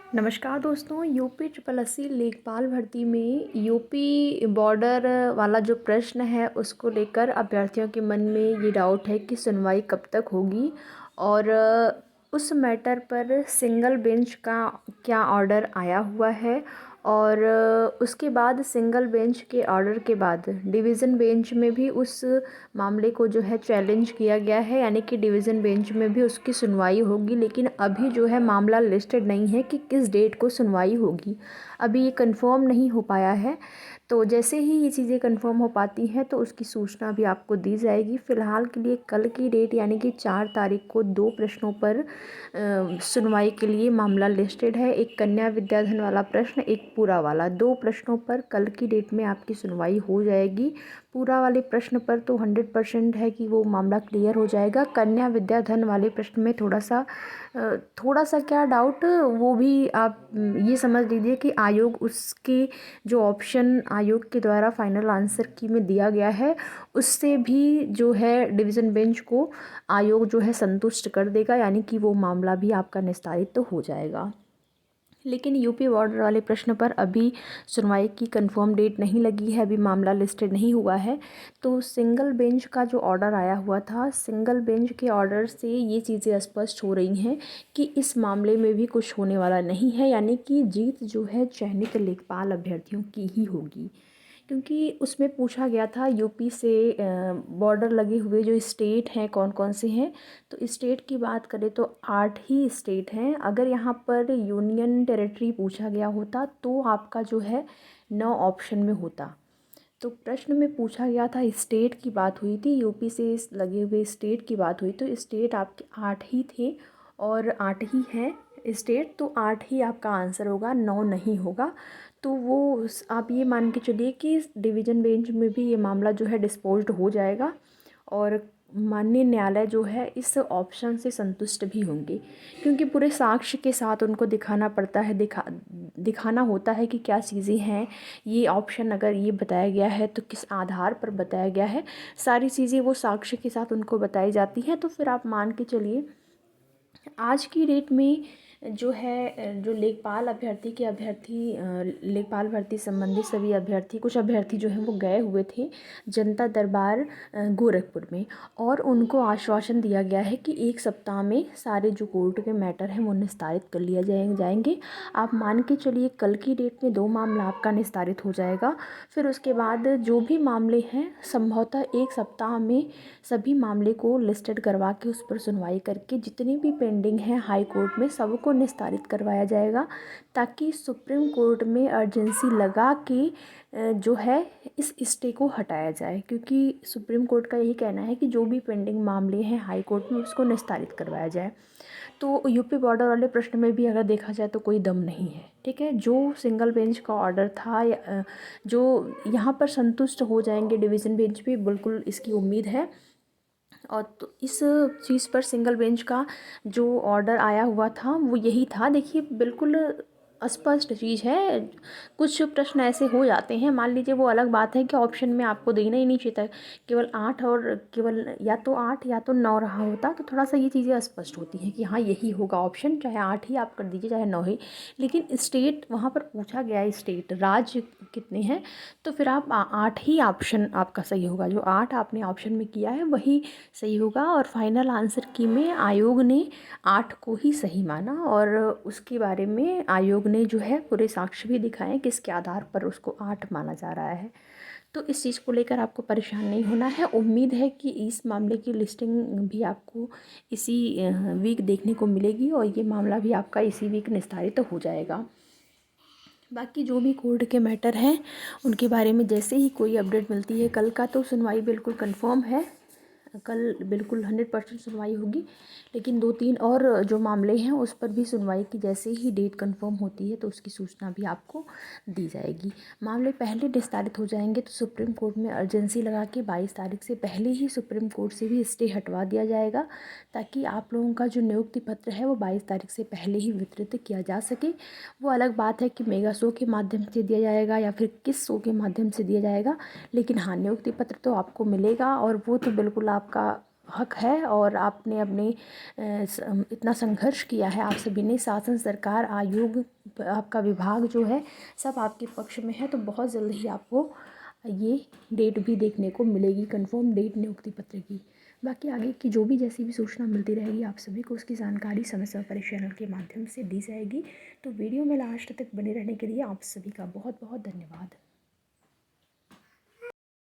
नमस्कार दोस्तों। UP triple SC लेखपाल भर्ती में यूपी बॉर्डर वाला जो प्रश्न है उसको लेकर अभ्यर्थियों के मन में ये डाउट है कि सुनवाई कब तक होगी और उस मैटर पर सिंगल बेंच का क्या ऑर्डर आया हुआ है और उसके बाद सिंगल बेंच के ऑर्डर के बाद डिवीज़न बेंच में भी उस मामले को जो है चैलेंज किया गया है, यानी कि डिवीज़न बेंच में भी उसकी सुनवाई होगी। लेकिन अभी जो है मामला लिस्टेड नहीं है कि किस डेट को सुनवाई होगी, अभी ये कंफर्म नहीं हो पाया है। तो जैसे ही ये चीज़ें कंफर्म हो पाती हैं तो उसकी सूचना भी आपको दी जाएगी। फ़िलहाल के लिए कल की डेट यानी कि 4 तारीख को 2 प्रश्नों पर सुनवाई के लिए मामला लिस्टेड है। एक कन्या विद्याधन वाला प्रश्न, एक पूरा वाला। 2 प्रश्नों पर कल की डेट में आपकी सुनवाई हो जाएगी। पूरा वाले प्रश्न पर तो 100% है कि वो मामला क्लियर हो जाएगा। कन्या विद्याधन वाले प्रश्न में थोड़ा सा क्या डाउट, वो भी आप ये समझ लीजिए कि आयोग उसके जो ऑप्शन आयोग के द्वारा फाइनल आंसर की में दिया गया है उससे भी जो है डिवीज़न बेंच को आयोग जो है संतुष्ट कर देगा, यानी कि वो मामला भी आपका निस्तारित तो हो जाएगा। लेकिन यूपी बॉर्डर वाले प्रश्न पर अभी सुनवाई की कंफर्म डेट नहीं लगी है, अभी मामला लिस्टेड नहीं हुआ है। तो सिंगल बेंच का जो ऑर्डर आया हुआ था, सिंगल बेंच के ऑर्डर से ये चीज़ें स्पष्ट हो रही हैं कि इस मामले में भी कुछ होने वाला नहीं है, यानी कि जीत जो है चयनित लेखपाल अभ्यर्थियों की ही होगी। क्योंकि उसमें पूछा गया था यूपी से बॉर्डर लगे हुए जो स्टेट हैं कौन कौन से हैं, तो स्टेट की बात करें तो 8 ही स्टेट हैं। अगर यहाँ पर यूनियन टेरिटरी पूछा गया होता तो आपका जो है 9 ऑप्शन में होता। तो प्रश्न में पूछा गया था, स्टेट की बात हुई थी, यूपी से लगे हुए स्टेट की बात हुई, तो स्टेट आपके 8 ही थे और 8 ही हैं स्टेट, तो 8 ही आपका आंसर होगा, 9 नहीं होगा। तो वो आप ये मान के चलिए कि डिवीज़न बेंच में भी ये मामला जो है डिस्पोज्ड हो जाएगा और माननीय न्यायालय जो है इस ऑप्शन से संतुष्ट भी होंगे। क्योंकि पूरे साक्ष्य के साथ उनको दिखाना पड़ता है, दिखाना होता है कि क्या चीज़ें हैं, ये ऑप्शन अगर ये बताया गया है तो किस आधार पर बताया गया है, सारी चीज़ें वो साक्ष्य के साथ उनको बताई जाती हैं। तो फिर आप मान के चलिए आज की डेट में जो है जो लेखपाल अभ्यर्थी के लेखपाल भर्ती संबंधी सभी अभ्यर्थी, कुछ अभ्यर्थी जो हैं वो गए हुए थे जनता दरबार गोरखपुर में, और उनको आश्वासन दिया गया है कि 1 सप्ताह में सारे जो कोर्ट के मैटर हैं वो निस्तारित कर लिया जाएंगे। आप मान के चलिए कल की डेट में 2 मामला आपका निस्तारित हो जाएगा। फिर उसके बाद जो भी मामले हैं संभवतः 1 सप्ताह में सभी मामले को लिस्टेड करवा के उस पर सुनवाई करके जितनी भी पेंडिंग है हाई कोर्ट में सबको निस्तारित करवाया जाएगा, ताकि सुप्रीम कोर्ट में अर्जेंसी लगा के जो है इस स्टे को हटाया जाए। क्योंकि सुप्रीम कोर्ट का यही कहना है कि जो भी पेंडिंग मामले हैं हाई कोर्ट में उसको निस्तारित करवाया जाए। तो यूपी बॉर्डर वाले प्रश्न में भी अगर देखा जाए तो कोई दम नहीं है, ठीक है। जो सिंगल बेंच का ऑर्डर था जो यहाँ पर संतुष्ट हो जाएंगे डिवीज़न बेंच भी, बिल्कुल इसकी उम्मीद है। और तो इस चीज़ पर सिंगल बेंच का जो ऑर्डर आया हुआ था वो यही था। देखिए बिल्कुल स्पष्ट चीज़ है। कुछ प्रश्न ऐसे हो जाते हैं, मान लीजिए, वो अलग बात है कि ऑप्शन में आपको देना ही नहीं चाहिए था, केवल 8 और केवल या तो 8 या तो 9 रहा होता तो थोड़ा सा ये चीज़ें स्पष्ट होती हैं कि हाँ यही होगा ऑप्शन, चाहे 8 ही आप कर दीजिए चाहे 9 ही। लेकिन स्टेट वहाँ पर पूछा गया है, स्टेट राज्य कितने हैं, तो फिर आप 8 ही ऑप्शन आपका सही होगा। जो 8 आपने ऑप्शन में किया है वही सही होगा। और फाइनल आंसर की में आयोग ने 8 को ही सही माना और उसके बारे में आयोग ने जो है पूरे साक्ष्य भी दिखाए किसके आधार पर उसको 8 माना जा रहा है। तो इस चीज़ को लेकर आपको परेशान नहीं होना है। उम्मीद है कि इस मामले की लिस्टिंग भी आपको इसी वीक देखने को मिलेगी और ये मामला भी आपका इसी वीक निस्तारित तो हो जाएगा। बाकी जो भी कोर्ट के मैटर हैं उनके बारे में जैसे ही कोई अपडेट मिलती है, कल का तो सुनवाई बिल्कुल कंफर्म है, कल बिल्कुल 100% सुनवाई होगी। लेकिन 2-3 और जो मामले हैं उस पर भी सुनवाई की जैसे ही डेट कंफर्म होती है तो उसकी सूचना भी आपको दी जाएगी। मामले पहले निस्तारित हो जाएंगे तो सुप्रीम कोर्ट में अर्जेंसी लगा के 22 तारीख से पहले ही सुप्रीम कोर्ट से भी स्टे हटवा दिया जाएगा, ताकि आप लोगों का जो नियुक्ति पत्र है वो 22 तारीख से पहले ही वितरित किया जा सके। वो अलग बात है कि मेगा शो के माध्यम से दिया जाएगा या फिर किस शो के माध्यम से दिया जाएगा, लेकिन हाँ नियुक्ति पत्र तो आपको मिलेगा और वो तो बिल्कुल आपका हक है और आपने अपने इतना संघर्ष किया है, आप सभी ने, शासन, सरकार, आयोग, आपका विभाग जो है सब आपके पक्ष में है। तो बहुत जल्द ही आपको ये डेट भी देखने को मिलेगी, कंफर्म डेट नियुक्ति पत्र की। बाकी आगे की जो भी जैसी भी सूचना मिलती रहेगी आप सभी को उसकी जानकारी समय समय पर इस चैनल के माध्यम से दी जाएगी। तो वीडियो में लास्ट तक बने रहने के लिए आप सभी का बहुत बहुत धन्यवाद।